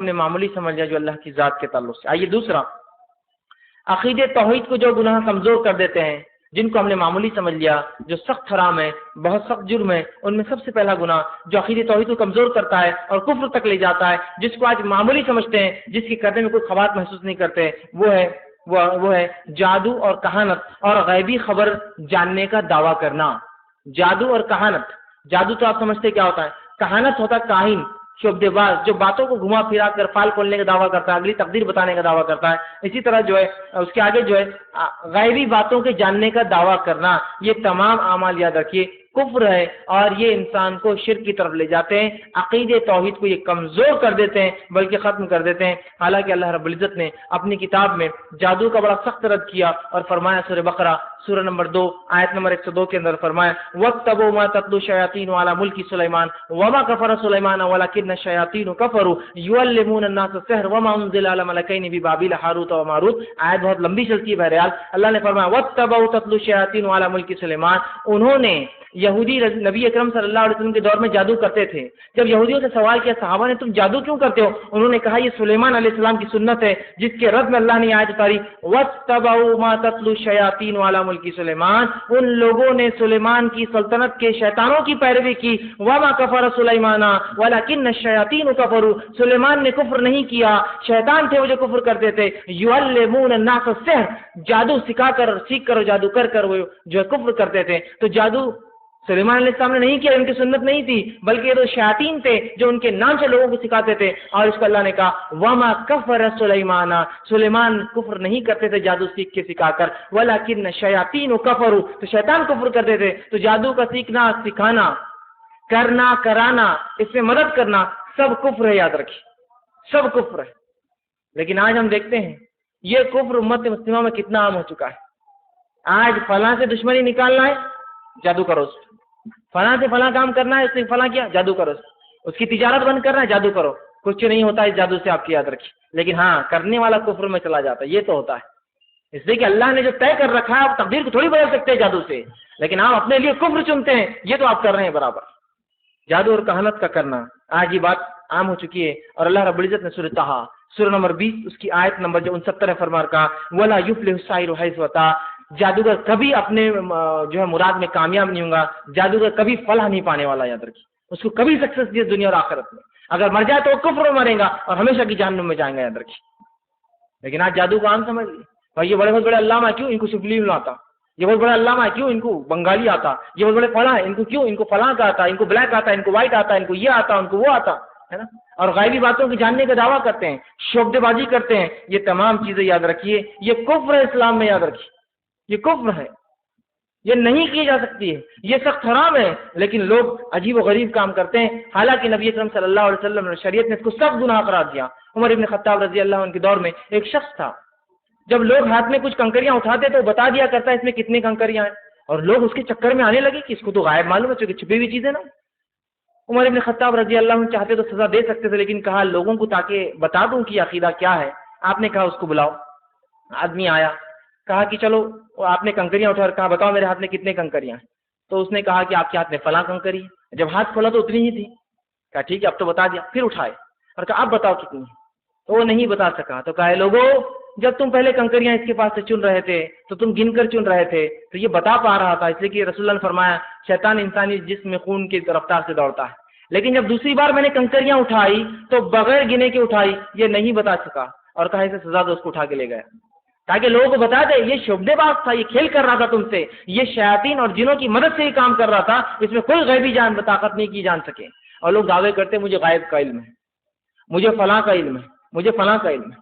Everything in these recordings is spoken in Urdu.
نے معمولی سمجھ لیا جو اللہ کی ذات کے تعلق سے۔ آئیے دوسرا، عقیدے توحید کو جو گناہ کمزور کر دیتے ہیں، جن کو ہم نے معمولی سمجھ لیا، جو سخت حرام ہے، بہت سخت جرم ہے، ان میں سب سے پہلا گناہ جو عقیدے توحید کو کمزور کرتا ہے اور کفر تک لے جاتا ہے، جس کو آج معمولی سمجھتے ہیں، جس کی کرنے میں کوئی خبات محسوس نہیں کرتے، وہ ہے جادو اور کہانت اور غیبی خبر جاننے کا دعویٰ کرنا۔ جادو اور کہانت، جادو تو آپ سمجھتے کیا ہوتا ہے، کہانت ہوتا ہے کاہن، شعبدے باز، جو باتوں کو گھما پھرا کر فال کھولنے کا دعویٰ کرتا ہے، اگلی تقدیر بتانے کا دعویٰ کرتا ہے۔ اسی طرح جو ہے اس کے آگے جو ہے غیبی باتوں کے جاننے کا دعویٰ کرنا، یہ تمام اعمال یاد رکھیے کفر ہے، اور یہ انسان کو شرک کی طرف لے جاتے ہیں، عقیدے توحید کو یہ کمزور کر دیتے ہیں بلکہ ختم کر دیتے ہیں۔ حالانکہ اللہ رب العزت نے اپنی کتاب میں جادو کا بڑا سخت رد کیا اور فرمایا، سورہ بقرہ سورہ نمبر 2 آیت نمبر 102 کے اندر فرمایا، وَاتَّبَعُوا مَا تَتْلُو الشَّيَاطِينُ عَلَى مُلْكِ سُلَيْمَانَ وَمَا كَفَرَ سُلَيْمَانَ وَلَكِنَّ الشَّيَاطِينَ كَفَرُوا يُعَلِّمُونَ النَّاسَ السِّحْرَ وَمَا أُنزِلَ عَلَى مَلَكَيْنِ بِبَابِلَ ہاروت و ماروت۔ آیت بہت لمبی چلتی ہے، بہرحال اللہ نے فرمایا وَاتَّبَعُوا تَتْلُو الشَّيَاطِينُ عَلَى مُلْكِ سُلَيْمَانَ، انہوں نے یہودی نبی اکرم صلی اللہ علیہ وسلم کے دور میں جادو کرتے تھے۔ جب یہودیوں سے سوال کیا صحابہ نے، تم جادو کیوں کرتے ہو؟ انہوں نے کہا یہ سلیمان علیہ السلام کی سنت ہے، جس کے رد میں اللہ نے آیت اتاری وَاتَّبَعُوا مَا تَتْلُو الشَّيَاطِينُ عَلَى مُلْكِ سُلَيْمَانَ، ان لوگوں نے سلیمان کی سلطنت کے شیطانوں کی پیروی کی۔ وَمَا كَفَرَ سُلَيْمَانَ وَلَكِنَّ الشَّيَاطِينَ كَفَرُوا، سلیمان نے کفر نہیں کیا، شیطان تھے وہ جو کفر کرتے تھے۔ يُعَلِّمُونَ النَّاسَ السِّحْرَ، جادو سکھا کر، سیکھ کر، جادو کر کر وہ جو ہے کفر کرتے تھے۔ تو جادو سلیمان علیہ السلام نے نہیں کیا، ان کی سنت نہیں تھی، بلکہ یہ تو شیاطین تھے جو ان کے نام سے لوگوں کو سکھاتے تھے۔ اور اس کو اللہ نے کہا وَمَا كَفَرَ سُلَيْمَانَ، سلیمان کفر نہیں کرتے تھے جادو سیکھ کے سکھا کر، وَلَكِنَّ الشَّيَاطِينَ كَفَرُوا، تو شیطان کفر کرتے تھے۔ تو جادو کا سیکھنا، سکھانا، کرنا، کرانا، اس میں مدد کرنا، سب کفر ہے، یاد رکھیے سب کفر ہے۔ لیکن آج ہم دیکھتے ہیں یہ کفر امت مسلمہ میں کتنا عام ہو چکا ہے۔ آج فلاں سے دشمنی نکالنا ہے، جادو کرو، فلاں سے فلاں کام کرنا ہے، اس نے فلاں کیا، جادو کرو، اس کی تجارت بند کرنا ہے، جادو کرو۔ کچھ نہیں ہوتا اس جادو سے، آپ کی یاد رکھیے، لیکن ہاں کرنے والا کفر میں چلا جاتا ہے، یہ تو ہوتا ہے۔ اس لیے کہ اللہ نے جو طے کر رکھا ہے، آپ تقدیر کو تھوڑی بدل سکتے ہیں جادو سے، لیکن آپ اپنے لیے کفر چنتے ہیں، یہ تو آپ کر رہے ہیں برابر۔ جادو اور کہانت کا کرنا آج یہ بات عام ہو چکی ہے، اور اللہ رب العزت نے سورہ طٰہٰ سورہ نمبر 20 اس کی آیت نمبر جو 69 ہے فرما کہا وَلَا يُفْلِحُ السَّاحِرُ حَيْثُ أَتَىٰ، جادوگر کبھی اپنے جو ہے مراد میں کامیاب نہیں ہوگا، جادوگر کبھی فلاح نہیں پانے والا، یاد رکھیے اس کو کبھی سکسیس دی دنیا اور آخرت میں۔ اگر مر جائے تو وہ کفر میں مرے گا اور ہمیشہ کی جہنم میں جائیں گا، یاد رکھیے۔ لیکن آج جادو کو عام سمجھ لیے، اور یہ بڑے بہت بڑے علامہ کیوں ان کو سفلی میں آتا، یہ بہت بڑا علامہ کیوں ان کو بنگالی آتا، یہ بہت بڑے فلاں ان کو کیوں، ان کو فلاں کا آتا، ان کو بلیک آتا، ان کو وائٹ آتا، ان کو یہ آتا، ان کو وہ آتا ہے نا، اور غیبی باتوں کی جاننے کا دعویٰ کرتے ہیں، شعبدے بازی کرتے ہیں۔ یہ تمام چیزیں یاد رکھیے یہ کفر ہے اسلام میں، یاد رکھیے یہ کفر ہے، یہ نہیں کی جا سکتی ہے، یہ سخت حرام ہے، لیکن لوگ عجیب و غریب کام کرتے ہیں۔ حالانکہ نبی اکرم صلی اللہ علیہ وسلم نے شریعت نے اس کو سخت گناہ قرار دیا۔ عمر ابن خطاب رضی اللہ عنہ کے دور میں ایک شخص تھا، جب لوگ ہاتھ میں کچھ کنکریاں اٹھاتے تو بتا دیا کرتا ہے اس میں کتنی کنکریاں ہیں، اور لوگ اس کے چکر میں آنے لگے کہ اس کو تو غائب معلوم ہے، چونکہ چھپی ہوئی چیزیں نا۔ عمر ابن خطاب رضی اللہ عنہ چاہتے تو سزا دے سکتے تھے، لیکن کہا لوگوں کو تاکہ بتا دوں کہ عقیدہ کیا ہے۔ آپ نے کہا اس کو بلاؤ۔ آدمی آیا، کہا کہ چلو، آپ نے کنکریاں اٹھا کر کہا بتاؤ میرے ہاتھ میں کتنے کنکریاں ہیں، تو اس نے کہا کہ آپ کے ہاتھ میں فلاں کنکری ہے۔ جب ہاتھ کھولا تو اتنی ہی تھی، کہا ٹھیک ہے اب تو بتا دیا۔ پھر اٹھائے اور کہا اب بتاؤ کتنی ہے، تو وہ نہیں بتا سکا۔ تو کہا لوگوں جب تم پہلے کنکریاں اس کے پاس سے چن رہے تھے تو تم گن کر چن رہے تھے، تو یہ بتا پا رہا تھا، اس لیے کہ رسول اللہ نے فرمایا شیطان انسانی جسم میں خون کی رفتار سے دوڑتا ہے، لیکن جب دوسری بار میں نے کنکریاں اٹھائی تو بغیر گنے کے اٹھائی، یہ نہیں بتا سکا، اور کہا اسے سزا دو، اس کو اٹھا کے لے گیا تاکہ لوگوں کو بتا دے یہ شعبدے باز تھا، یہ کھیل کر رہا تھا تم سے، یہ شیاطین اور جنوں کی مدد سے یہ کام کر رہا تھا، اس میں کوئی غیبی جان طاقت نہیں کی جان سکے۔ اور لوگ دعوے کرتے مجھے غائب کا علم ہے، مجھے فلاں کا علم ہے، مجھے فلاں کا علم ہے۔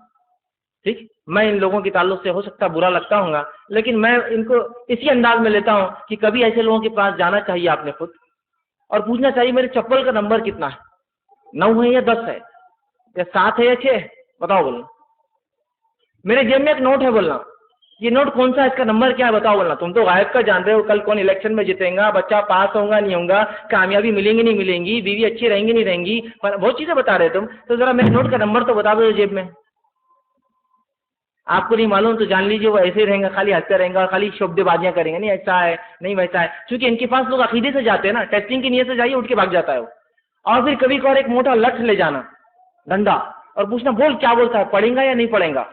ٹھیک، میں ان لوگوں کے تعلق سے ہو سکتا برا لگتا ہوں گا، لیکن میں ان کو اسی انداز میں لیتا ہوں کہ کبھی ایسے لوگوں کے پاس جانا چاہیے آپ نے خود، اور پوچھنا چاہیے میرے چپل کا نمبر کتنا ہے، 9 ہے یا 10 ہے یا 7 ہے یا 6 ہے، بتاؤ بولنا۔ میرے جیب میں ایک نوٹ ہے، بولنا یہ نوٹ کون سا ہے، اس کا نمبر کیا ہے، بتاؤ بولنا۔ تم تو غائب کا جان رہے ہو، کل کون الیکشن میں جیتیں گا، بچہ پاس ہوگا نہیں ہوگا، کامیابی ملیں گی نہیں ملیں گی، بیوی اچھی رہیں گی نہیں رہیں گی، بہت چیزیں بتا رہے تم، تو ذرا میرے نوٹ کا نمبر تو بتا دو جیب میں۔ آپ کو نہیں معلوم تو جان لیجیے وہ ایسے ہی رہیں گا، خالی ہنستا رہیں گا اور خالی شعبدے بازیاں کریں گے، نہیں ایسا ہے نہیں ویسا ہے، کیونکہ ان کے پاس لوگ عقیدے سے جاتے ہیں نا، ٹیسٹنگ کی نیت سے جائیے اٹھ کے بھاگ جاتا ہے وہ۔ اور پھر کبھی کبھار ایک موٹا لٹھ لے جانا، ڈنڈا، اور پوچھنا بول کیا بولتا ہے, پڑھیں گا یا نہیں پڑھیں گا؟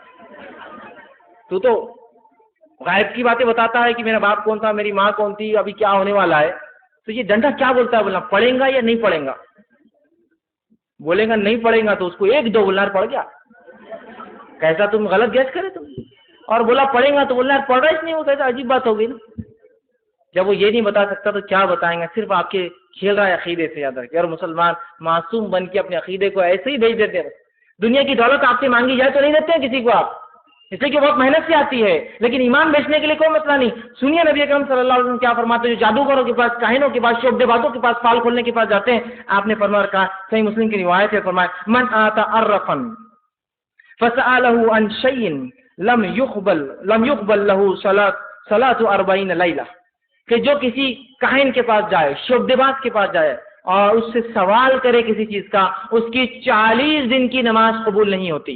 تو غائب کی باتیں بتاتا ہے کہ میرا باپ کون تھا, میری ماں کون تھی, ابھی کیا ہونے والا ہے. تو یہ ڈنڈا کیا بولتا ہے بولنا پڑھیں گا یا نہیں پڑھیں گا؟ بولے گا نہیں پڑھیں گا تو اس کو ایک دو بولنا پڑھ گیا, کیسا تم غلط گیس کرے تم. اور بولا پڑھیں گا تو بولنا پڑھ رہا اس نہیں, وہ کیسا عجیب بات ہوگی نا. جب وہ یہ نہیں بتا سکتا تو کیا بتائیں گا؟ صرف آپ کے کھیل رہا ہے عقیدے سے یاد رکھیے. اور مسلمان معصوم بن کے اپنے عقیدے کو ایسے ہی بھیج دیتے ہیں. دنیا کی دولت آپ سے مانگی جائے تو نہیں دیتے ہیں کسی کو آپ, اس لیے کہ بہت محنت سے آتی ہے, لیکن ایمان بیچنے کے لیے کوئی مسئلہ نہیں. سنیے نبی اکرم صلی اللہ علیہ وسلم کیا فرماتے ہیں, جو جادوگروں کے پاس, کاہنوں کے پاس, شعبدے بازوں کے پاس, فال کھولنے کے پاس جاتے ہیں, آپ نے فرمایا کہا, صحیح مسلم کی روایت ہے, فرمایا من آتا عرفا فسأله عن شيء لم يقبل له صلاة 40 لیلہ, کہ جو کسی کاہن کے پاس جائے, شعبدے باز کے پاس جائے اور اس سے سوال کرے کسی چیز کا, اس کی 40 دن کی نماز قبول نہیں ہوتی.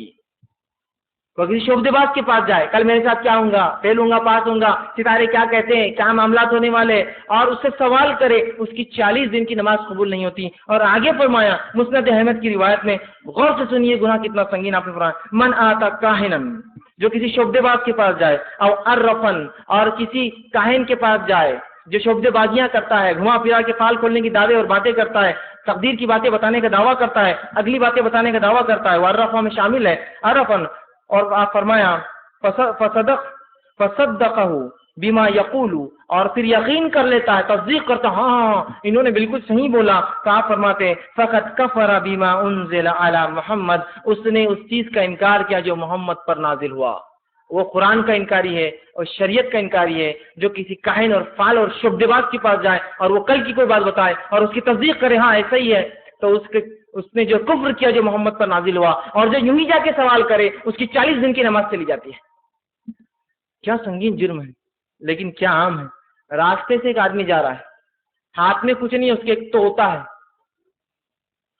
تو کسی شعبدے باز کے پاس جائے, کل میرے ساتھ کیا ہوں گا, فیل ہوں گا, پاس ہوں گا, ستارے کیا کہتے ہیں, کیا معاملات ہونے والے, اور اس سے سوال کرے, اس کی 40 دن کی نماز قبول نہیں ہوتی. اور آگے فرمایا مسند احمد کی روایت میں, غور سے سنیے گناہ کتنا سنگین آپ نے فرمایا, من آتا کاہنن, جو کسی شعبدے باز کے پاس جائے, او عرفن, اور کسی کاہن کے پاس جائے جو شعبدے بازیاں کرتا ہے, گھما پھرا کے فال کھولنے کی دعوے اور باتیں کرتا ہے, تقدیر کی باتیں بتانے کا دعویٰ کرتا ہے, اگلی باتیں بتانے کا دعویٰ کرتا ہے, وہ عرفہ میں شامل ہے, عرفن. اور آپ فرمایا فصدقہ بما یقول, اور پھر یقین کر لیتا ہے, تصدیق کرتا, ہاں انہوں نے بالکل صحیح بولا. تو آپ فرماتے ہیں فقط کفر بما انزل علی محمد, اس نے اس چیز کا انکار کیا جو محمد پر نازل ہوا. وہ قرآن کا انکاری ہے اور شریعت کا انکاری ہے. جو کسی کاہن اور فال اور شعبدے باز کے پاس جائے اور وہ کل کی کوئی بات بتائے اور اس کی تصدیق کرے ہاں ایسا ہی ہے, تو اس نے جو کفر کیا جو محمد پر نازل ہوا. اور جو یوں ہی جا کے سوال کرے اس کی 40 دن کی نماز چلی جاتی ہے. کیا سنگین جرم ہے, لیکن کیا عام ہے. راستے سے ایک آدمی جا رہا ہے, ہاتھ میں کچھ نہیں, اس کے ایک طوطا ہے.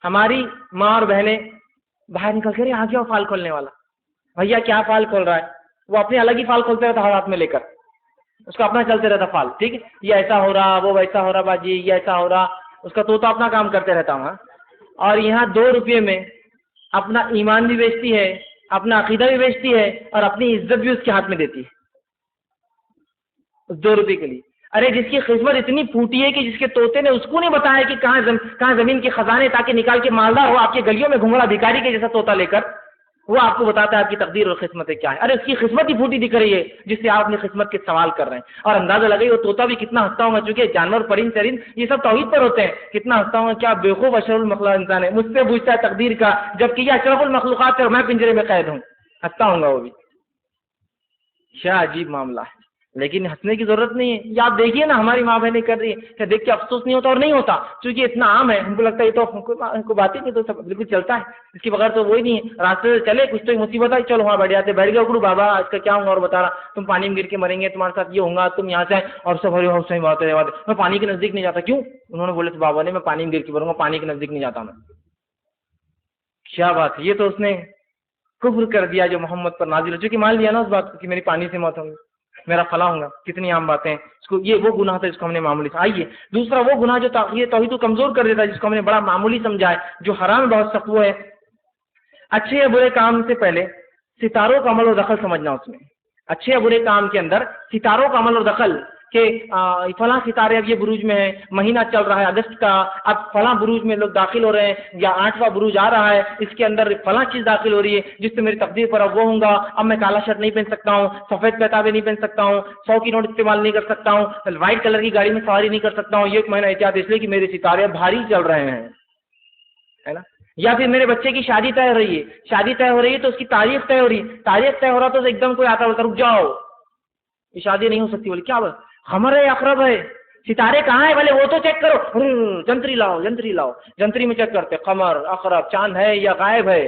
ہماری ماں اور بہنیں باہر نکل کے آ گیا فال کھولنے والا, بھیا کیا فال کھول رہا ہے. وہ اپنے الگ ہی فال کھولتے رہتا ہاتھ میں لے کر, اس کا اپنا چلتے رہتا فال, ٹھیک ہے, یہ ایسا ہو رہا, وہ ویسا ہو رہا, باجی یہ ایسا ہو رہا, اس کا طوطا اپنا کام کرتے رہتا ہوں. اور یہاں 2 روپے میں اپنا ایمان بھی بیچتی ہے, اپنا عقیدہ بھی بیچتی ہے, اور اپنی عزت بھی اس کے ہاتھ میں دیتی ہے اس 2 روپے کے لیے. ارے جس کی قسمت اتنی پھوٹی ہے کہ جس کے طوطے نے اس کو نہیں بتایا کہ کہاں زمین کے خزانے تاکہ نکال کے مالدار ہو, آپ کے گلیوں میں گھوم رہا بھکاری کے جیسا طوطا لے کر, وہ آپ کو بتاتا ہے آپ کی تقدیر اور قسمتیں کیا ہے. ارے اس کی قسمت ہی پھوٹی دکھ رہی ہے جس سے آپ اپنی قسمت کے سوال کر رہے ہیں. اور اندازہ لگائی وہ طوطا بھی کتنا ہنستا ہوگا, چونکہ جانور پرند چرند یہ سب توحید پر ہوتے ہیں, کتنا ہنستا ہوگا, کیا بیوقوف اشرف المخلوقات انسان ہے, مجھ سے پوچھتا ہے تقدیر کا, جبکہ یہ اشرف المخلوقات ہے اور میں پنجرے میں قید ہوں. ہنستا ہوں گا وہ بھی. کیا عجیب معاملہ ہے, لیکن ہنسنے کی ضرورت نہیں ہے. یہ آپ دیکھیے نا ہماری ماں بہنیں کر رہی ہے, کیا دیکھ کے افسوس نہیں ہوتا؟ اور نہیں ہوتا, کیونکہ اتنا عام ہے, ہم کو لگتا ہے یہ تو بات ہی نہیں, تو سب بالکل چلتا ہے, اس کے بغیر تو وہی نہیں ہے. راستے سے چلے کچھ تو مصیبت ہے, چلو وہاں بیٹھ جاتے, بیٹھ گئے اکڑو بابا آج کا کیا ہوں گا, اور بتا رہا تم پانی میں گر کے مریں گے, تمہارے ساتھ یہ ہوں گا, تم یہاں سے اور سب ہری صحیح بات ہے, میں پانی کے نزدیک نہیں جاتا. کیوں؟ انہوں نے بولے تو بابا نے میں پانی میں گر کے مروں گا, پانی کے نزدیک نہیں جاتا میں. کیا بات ہے, یہ تو اس نے کفر کر دیا جو محمد پر نازل ہو, چونکہ مان لیا نا اس بات کو کہ میری پانی سے موت ہوگی, میرا فلاں ہوں گا. کتنی عام باتیں ہیں. اس کو یہ وہ گناہ تھا جس کو ہم نے معمولی سمجھا. آئیے دوسرا وہ گناہ جو یہ توحید کو کمزور کر دیتا ہے, جس کو ہم نے بڑا معمولی سمجھا ہے, جو حرام بہت سخت, وہ ہے اچھے یا برے کام سے پہلے ستاروں کا عمل اور دخل سمجھنا. اس میں اچھے یا برے کام کے اندر ستاروں کا عمل اور دخل, کہ فلاں ستارے اب یہ بروج میں ہیں, مہینہ چل رہا ہے اگست کا, اب فلاں بروج میں لوگ داخل ہو رہے ہیں, یا 8واں بروج آ رہا ہے, اس کے اندر فلاں چیز داخل ہو رہی ہے جس سے میری تقدیر پر اب وہ ہوں گا, اب میں کالا شرٹ نہیں پہن سکتا ہوں, سفید پہتابے نہیں پہن سکتا ہوں, 100 کی نوٹ استعمال نہیں کر سکتا ہوں, وائٹ کلر کی گاڑی میں سواری نہیں کر سکتا ہوں, یہ ایک مہینہ احتیاط اس لیے کہ میرے ستارے بھاری چل رہے ہیں, ہے نا. یا پھر میرے بچے کی شادی طے ہو رہی ہے, شادی طے ہو رہی ہے تو اس کی تاریخ طے ہو رہی ہے, تاریخ طے ہو رہا تو ایک دم کوئی آتا بولتا رک جاؤ یہ شادی نہیں ہو سکتی. بولے کیا خمر ہے اقرب ہے, ستارے کہاں ہیں؟ بولے وہ تو چیک کرو, جنتری لاؤ جنتری لاؤ, جنتری میں چیک کرتے قمر اقرب چاند ہے یا غائب ہے.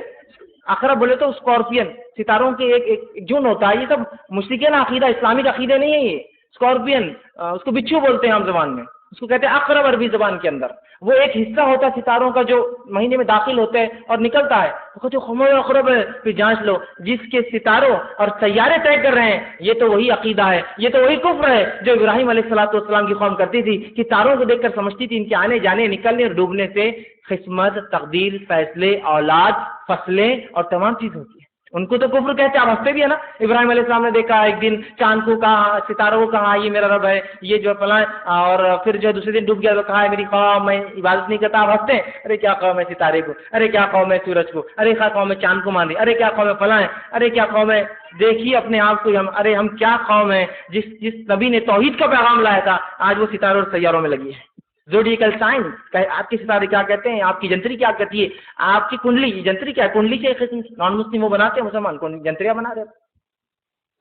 اقرب بولے تو اسکارپین, ستاروں کے ایک جن ہوتا ہے. یہ سب مشرکین عقیدہ, اسلامک عقیدے نہیں ہے. یہ اسکارپین, اس کو بچھو بولتے ہیں عام زبان میں, اس کو کہتے ہیں اقرب عربی زبان کے اندر. وہ ایک حصہ ہوتا ہے ستاروں کا جو مہینے میں داخل ہوتے ہیں اور نکلتا ہے. وہ کہتے ہیں خمو اقرب ہے. پھر جانچ لو جس کے ستاروں اور سیارے طے کر رہے ہیں یہ تو وہی عقیدہ ہے, یہ تو وہی کفر ہے جو ابراہیم علیہ الصلوۃ والسلام کی قوم کرتی تھی کہ تاروں کو دیکھ کر سمجھتی تھی ان کے آنے جانے نکلنے اور ڈوبنے سے قسمت, تقدیر, فیصلے, اولاد, فصلیں اور تمام چیز ہوتی ہے. ان کو تو کفر کہتے ہیں. آپ ہنستے بھی ہے نا. ابراہیم علیہ السلام نے دیکھا ایک دن چاند کو کہا, ستاروں کو کہا یہ میرا رب ہے, یہ جو فلاں, اور پھر جو دوسرے دن ڈوب گیا تو کہا ہے میری قوم میں عبادت نہیں کرتا. آپ ہنستے ہیں, ارے کیا قوم ہے ستارے کو, ارے کیا قوم ہے سورج کو, ارے کیا قوم ہے چاند کو مان دی, ارے کیا قوم ہے فلاں ہے, ارے کیا قوم ہے. دیکھیے اپنے آپ کو ہم, ارے ہم کیا قوم ہے جس نبی نے توحید کا پیغام لایا تھا آج وہ ستاروں اور سیاروں میں لگی ہے. زوڈیکل سائنس, آپ کے ستارے کیا کہتے ہیں, آپ کی جنتری کیا کہتی ہے, آپ کی کنڈلی, جنتری کیا ہے, کنڈلی سے نان مسلم وہ بناتے ہیں, مسلمان کو جنتریاں بنا رہے ہیں.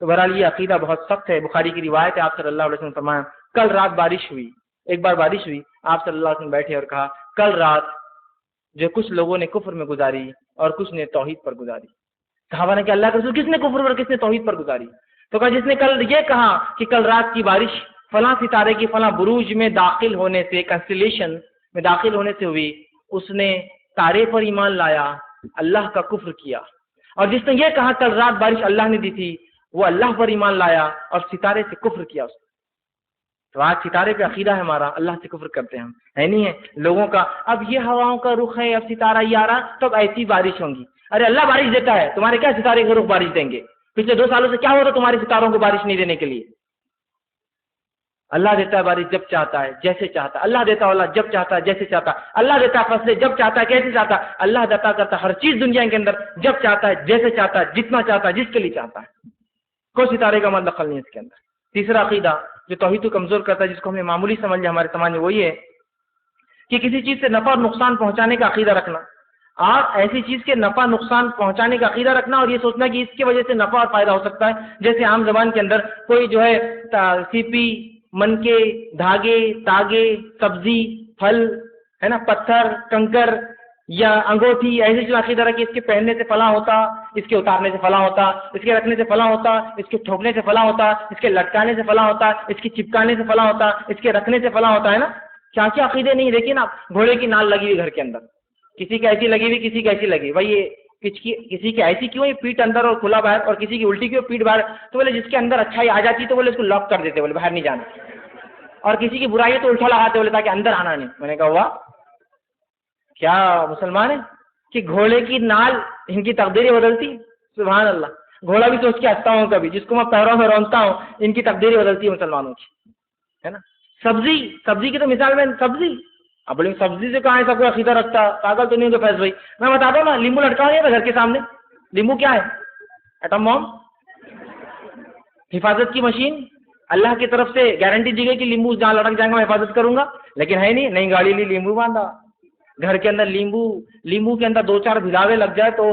تو بہرحال یہ عقیدہ بہت سخت ہے. بخاری کی روایت ہے, آپ صلی اللہ علیہ وسلم فرمایا کل رات بارش ہوئی, ایک بار بارش ہوئی, آپ صلی اللہ علیہ وسلم بیٹھے اور کہا کل رات جو کچھ لوگوں نے کفر میں گزاری اور کچھ نے توحید پر گزاری. صحابہ نے کہ اللہ کے رسول کس نے کفر پر کس نے توحید پر گزاری؟ تو کہا جس نے کل یہ کہا کہ کل رات کی بارش فلاں ستارے کی فلاں بروج میں داخل ہونے سے, کنسٹیلیشن میں داخل ہونے سے ہوئی, اس نے تارے پر ایمان لایا, اللہ کا کفر کیا. اور جس نے یہ کہا کل رات بارش اللہ نے دی تھی, وہ اللہ پر ایمان لایا اور ستارے سے کفر کیا. تو آج ستارے پہ عقیدہ ہے ہمارا, اللہ سے کفر کرتے ہیں ہم, ہے نہیں ہے لوگوں کا. اب یہ ہواؤں کا رخ ہے, اب ستارہ یہ آ رہا تو اب ایسی بارش ہوں گی. ارے اللہ بارش دیتا ہے, تمہارے کیا ستارے کے رخ بارش دیں گے؟ پچھلے 2 سالوں سے کیا ہو رہا تمہارے ستاروں کو بارش نہیں دینے کے لیے؟ اللہ دیتا ہے بارش جب چاہتا ہے جیسے چاہتا ہے. اللہ دیتا ہے اللہ جب چاہتا ہے جیسے چاہتا ہے. اللہ دیتا ہے فصلیں جب چاہتا ہے کیسے چاہتا ہے. اللہ عطا کرتا ہے ہر چیز دنیا کے اندر جب چاہتا ہے جیسے چاہتا ہے جتنا چاہتا ہے جس کے لیے چاہتا ہے. کوئی ستارے کا مطلب دخل نہیں ہے اس کے اندر. تیسرا عقیدہ جو توحید کو کمزور کرتا ہے, جس کو ہم نے معمولی سمجھ لیا ہمارے سماج میں, وہی ہے کہ کسی چیز سے نفع اور نقصان پہنچانے کا عقیدہ رکھنا, اور ایسی چیز کے نفع نقصان پہنچانے کا عقیدہ رکھنا, اور یہ سوچنا کہ اس کی وجہ سے نفع اور فائدہ ہو سکتا ہے. جیسے عام زبان کے اندر کوئی جو ہے سیپی, منکے, دھاگے, تاگے, سبزی, پھل ہے نا, پتھر, کنکر یا انگوٹھی, ایسی جو عقیدہ رکھے اس کے پہننے سے فلاں ہوتا, اس کے اتارنے سے فلاں ہوتا, اس کے رکھنے سے فلاں ہوتا, اس کے ٹھوکنے سے فلاں ہوتا, اس کے لٹکانے سے فلاں ہوتا, اس کی چپکانے سے فلاں ہوتا, اس کے رکھنے سے فلاں ہوتا ہے نا. کیا کیا عقیدے نہیں. دیکھیے نا, گھوڑے کی نال لگی ہوئی گھر کے اندر, کسی کی ایسی لگی ہوئی کسی کی ایسی لگی, بھائی یہ کسی کی ایسی کیوں ہے پیٹ اندر اور کھلا باہر, اور کسی کی الٹی کیوں پیٹ باہر. تو بولے جس کے اندر اچھائی آ جاتی تو بولے اس کو لاک کر دیتے, بولے باہر نہیں جانا. اور کسی کی برائی ہے تو الٹا لگاتے, بولے تاکہ اندر آنا نہیں. میں نے کہا واہ, کیا مسلمان ہے کہ گھوڑے کی نال ان کی تقدیریں بدلتی. سبحان اللہ. گھوڑا بھی سوچ کے ہنستا ہوں کبھی, جس کو میں پیروں میں رونتا ہوں, ان کی تقدیریں بدلتی ہے مسلمانوں کی, ہے نا. سبزی کی تو مثال میں سبزی, اب بولے سبزی سے کہاں ہے سب کو عقیدہ رکھتا, پاگل تو نہیں ہو فیض بھائی. میں بتاتا ہوں نا, لیمبو لٹکا ہوا ہے گھر کے سامنے. لیمبو کیا ہے؟ ایٹم بم, حفاظت کی مشین. اللہ کی طرف سے گارنٹی دی گئی کہ لیمبو جہاں لڑک جائیں گا میں حفاظت کروں گا, لیکن ہے نہیں. نئی گاڑی لی, لیمبو باندھا گھر کے اندر. لیمبو کے اندر 2-4 بھلاوے لگ جائے تو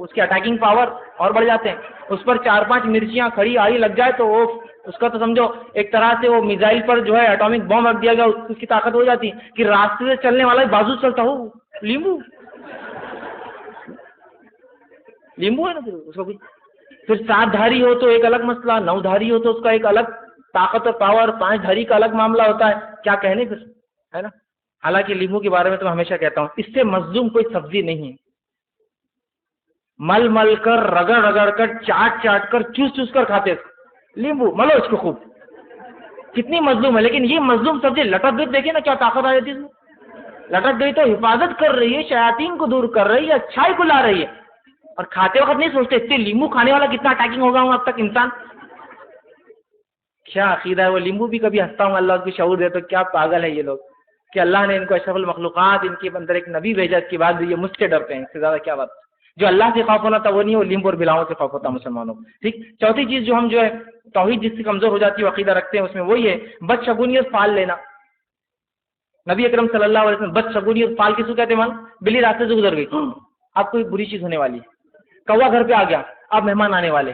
اس کے اٹیکنگ پاور اور بڑھ جاتے ہیں. اس پر 4-5 مرچیاں کھڑی آڑی لگ جائے تو اس کا تو سمجھو ایک طرح سے وہ میزائل پر جو ہے ایٹامک بم رکھ دیا گیا, اس کی طاقت ہو جاتی کہ راستے سے چلنے والا بازو چلتا ہو. لیمبو ہے نا. اس کو پھر 7 دھاری ہو تو ایک الگ مسئلہ, 9 دھاری ہو تو اس کا ایک الگ طاقت اور پاور, 5 دھاری کا الگ معاملہ ہوتا ہے. کیا کہنے پھر, ہے نا. حالانکہ لیمبو کے بارے میں تو میں ہمیشہ کہتا ہوں اس سے مظلوم کوئی سبزی نہیں ہے. مل کر, رگڑ کر, چاٹ کر, چوس کر کھاتے لیمبو. ملو اس کو خوب, کتنی مظلوم ہے. لیکن یہ مظلوم سبزی لٹک گئی, دیکھیے نا کیا طاقت آ جاتی ہے. لٹک گئی تو حفاظت کر رہی ہے, شیاطین کو دور کر رہی ہے, اچھائی کو لا رہی ہے. اور کھاتے وقت نہیں سوچتے اتنے لیمبو کھانے والا کتنا اٹیکنگ ہوگا اب تک انسان. کیا عقیدہ ہے. وہ لیمبو بھی کبھی ہنستا ہوں, اللہ اس کو شعور دے تو کیا پاگل ہے یہ لوگ کہ اللہ نے ان کو اشرف المخلوقات, ان کے اندر ایک نبی بھیجا, اس کے بعد بھی یہ مجھ سے ڈرتے ہیں. اس سے زیادہ کیا بات. جو اللہ سے خوف ہونا تھا وہ نہیں, وہ لیمبو اور بلاؤں سے خوف ہوتا مسلمانوں کو. ٹھیک. چوتھی چیز جو ہم جو ہے توحید جس سے کمزور ہو جاتی ہے عقیدہ رکھتے ہیں اس میں وہی ہے بدشگونیت پال لینا. نبی اکرم صلی اللہ علیہ وسلم بدشگونیت پال کس کو کہتے ہیں؟ بلی راستے سے گزر گئی, اب کوئی بری چیز ہونے والی ہے. کوا گھر پہ آ گیا, اب مہمان آنے والے,